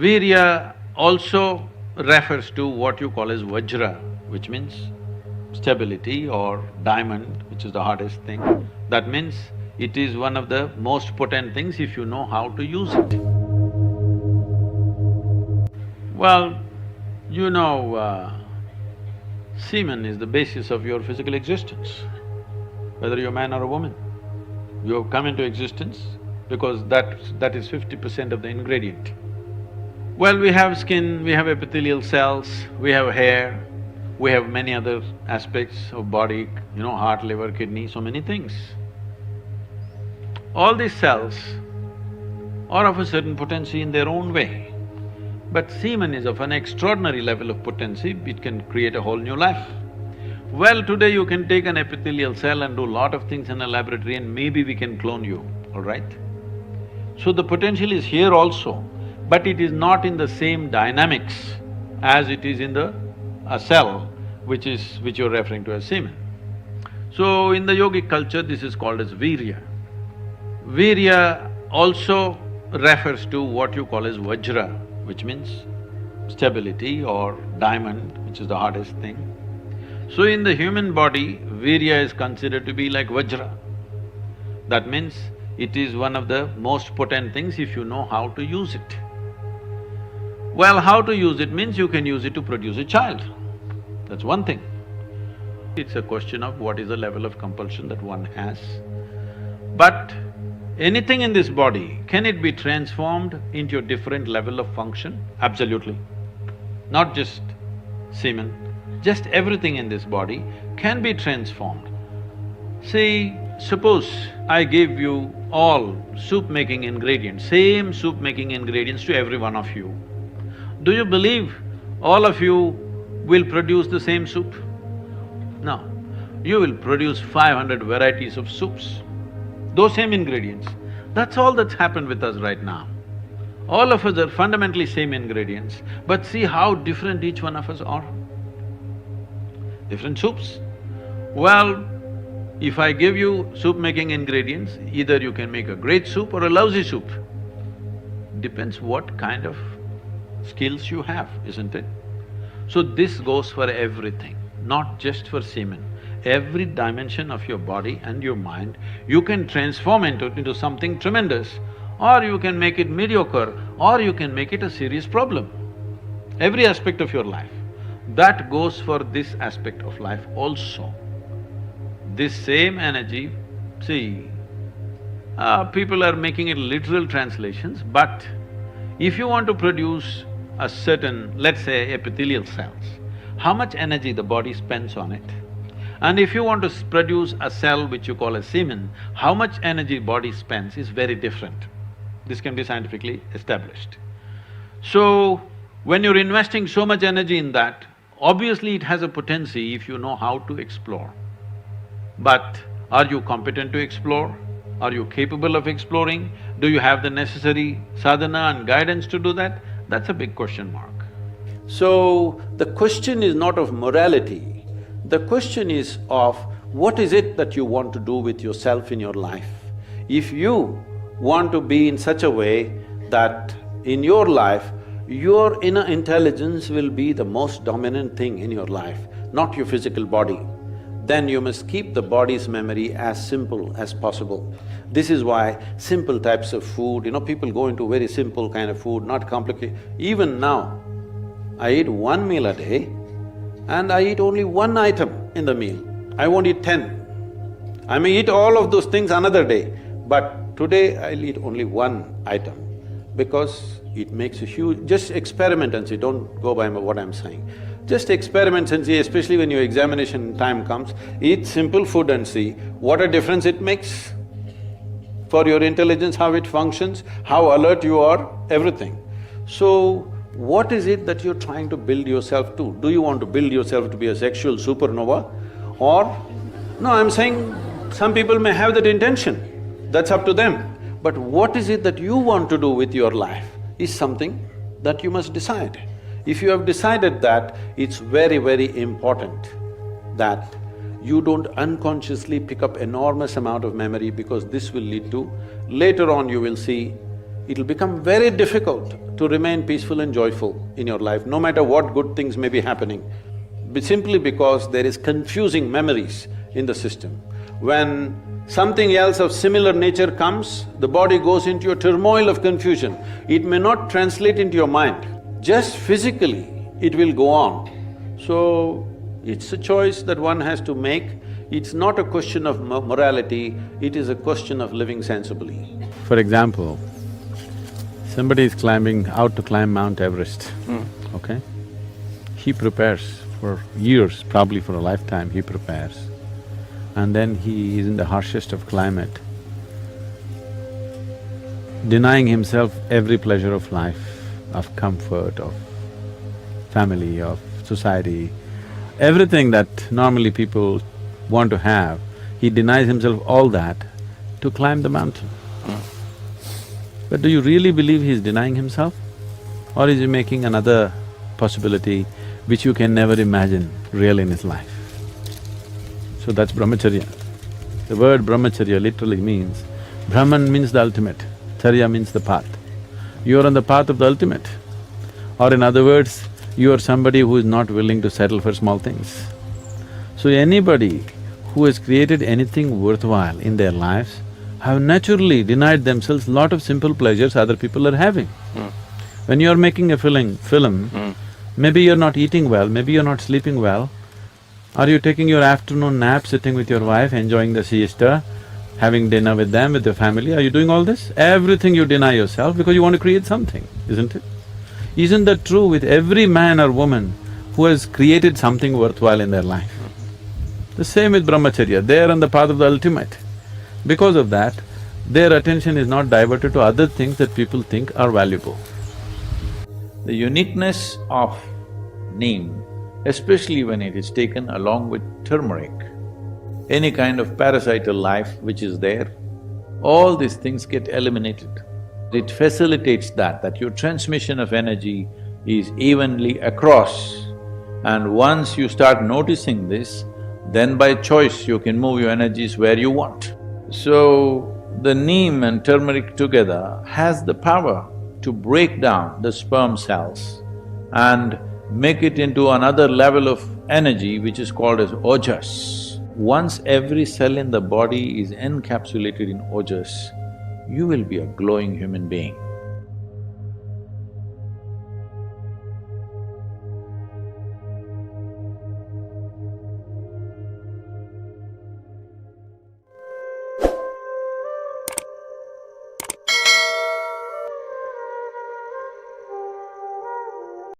Virya also refers to what you call as Vajra, which means stability, or diamond, which is the hardest thing. That means it is one of the most potent things if you know how to use it. Well, you know, semen is the basis of your physical existence, whether you're a man or a woman. You have come into existence because that is 50% of the ingredient. Well, we have skin, we have epithelial cells, we have hair, we have many other aspects of body, you know, heart, liver, kidney, so many things. All these cells are of a certain potency in their own way, but semen is of an extraordinary level of potency, it can create a whole new life. Well, today you can take an epithelial cell and do a lot of things in a laboratory and maybe we can clone you, all right? So the potential is here also, but it is not in the same dynamics as it is in a cell, which you're referring to as semen. So in the yogic culture, this is called as virya. Virya also refers to what you call as Vajra, which means stability, or diamond, which is the hardest thing. So in the human body, virya is considered to be like Vajra. That means it is one of the most potent things if you know how to use it. Well, how to use it means you can use it to produce a child, that's one thing. It's a question of what is the level of compulsion that one has. But anything in this body, can it be transformed into a different level of function? Absolutely. Not just semen, just everything in this body can be transformed. See, suppose I give you all soup-making ingredients, same soup-making ingredients to every one of you. Do you believe all of you will produce the same soup? No. You will produce 500 varieties of soups, those same ingredients. That's all that's happened with us right now. All of us are fundamentally same ingredients, but see how different each one of us are. Different soups. Well, if I give you soup-making ingredients, either you can make a great soup or a lousy soup. Depends what kind of skills you have, isn't it? So this goes for everything, not just for semen. Every dimension of your body and your mind, you can transform into something tremendous, or you can make it mediocre, or you can make it a serious problem. Every aspect of your life. That goes for this aspect of life also. This same energy, see, people are making it literal translations, but if you want to produce a certain, let's say, epithelial cells, how much energy the body spends on it? And if you want to produce a cell which you call a semen, how much energy body spends is very different. This can be scientifically established. So, when you're investing so much energy in that, obviously it has a potency if you know how to explore. But are you competent to explore? Are you capable of exploring? Do you have the necessary sadhana and guidance to do that? That's a big question mark. So, the question is not of morality, the question is of what is it that you want to do with yourself in your life. If you want to be in such a way that in your life, your inner intelligence will be the most dominant thing in your life, not your physical body, then you must keep the body's memory as simple as possible. This is why simple types of food, you know, people go into very simple kind of food, not complicated. Even now, I eat one meal a day and I eat only one item in the meal. I won't eat 10. I may eat all of those things another day, but today I'll eat only one item because it makes a huge… Just experiment and see, don't go by what I'm saying. Just experiment and see, especially when your examination time comes, eat simple food and see what a difference it makes for your intelligence, how it functions, how alert you are, everything. So, what is it that you're trying to build yourself to? Do you want to build yourself to be a sexual supernova? Or… No, I'm saying some people may have that intention, that's up to them. But what is it that you want to do with your life is something that you must decide. If you have decided that, it's very, very important that you don't unconsciously pick up enormous amount of memory, because this will lead to… Later on you will see, it'll become very difficult to remain peaceful and joyful in your life, no matter what good things may be happening, simply because there is confusing memories in the system. When something else of similar nature comes, the body goes into a turmoil of confusion. It may not translate into your mind, just physically it will go on. So, it's a choice that one has to make. It's not a question of morality, it is a question of living sensibly. For example, somebody is out to climb Mount Everest, okay? He prepares for years, probably for a lifetime, he prepares. And then he is in the harshest of climate, denying himself every pleasure of life, of comfort, of family, of society, everything that normally people want to have, he denies himself all that to climb the mountain. But do you really believe he's denying himself? Or is he making another possibility which you can never imagine real in his life? So that's brahmacharya. The word brahmacharya literally means, Brahman means the ultimate, charya means the path. You are on the path of the ultimate. Or in other words, you are somebody who is not willing to settle for small things. So anybody who has created anything worthwhile in their lives have naturally denied themselves lot of simple pleasures other people are having. When you're making a film, maybe you're not eating well, maybe you're not sleeping well. Are you taking your afternoon nap, sitting with your wife, enjoying the siesta, having dinner with them, with your family? Are you doing all this? Everything you deny yourself because you want to create something, isn't it? Isn't that true with every man or woman who has created something worthwhile in their life? The same with brahmacharya, they are on the path of the ultimate. Because of that, their attention is not diverted to other things that people think are valuable. The uniqueness of neem, especially when it is taken along with turmeric, any kind of parasital life which is there, all these things get eliminated. It facilitates that your transmission of energy is evenly across. And once you start noticing this, then by choice you can move your energies where you want. So, the neem and turmeric together has the power to break down the sperm cells and make it into another level of energy which is called as ojas. Once every cell in the body is encapsulated in ojas, you will be a glowing human being.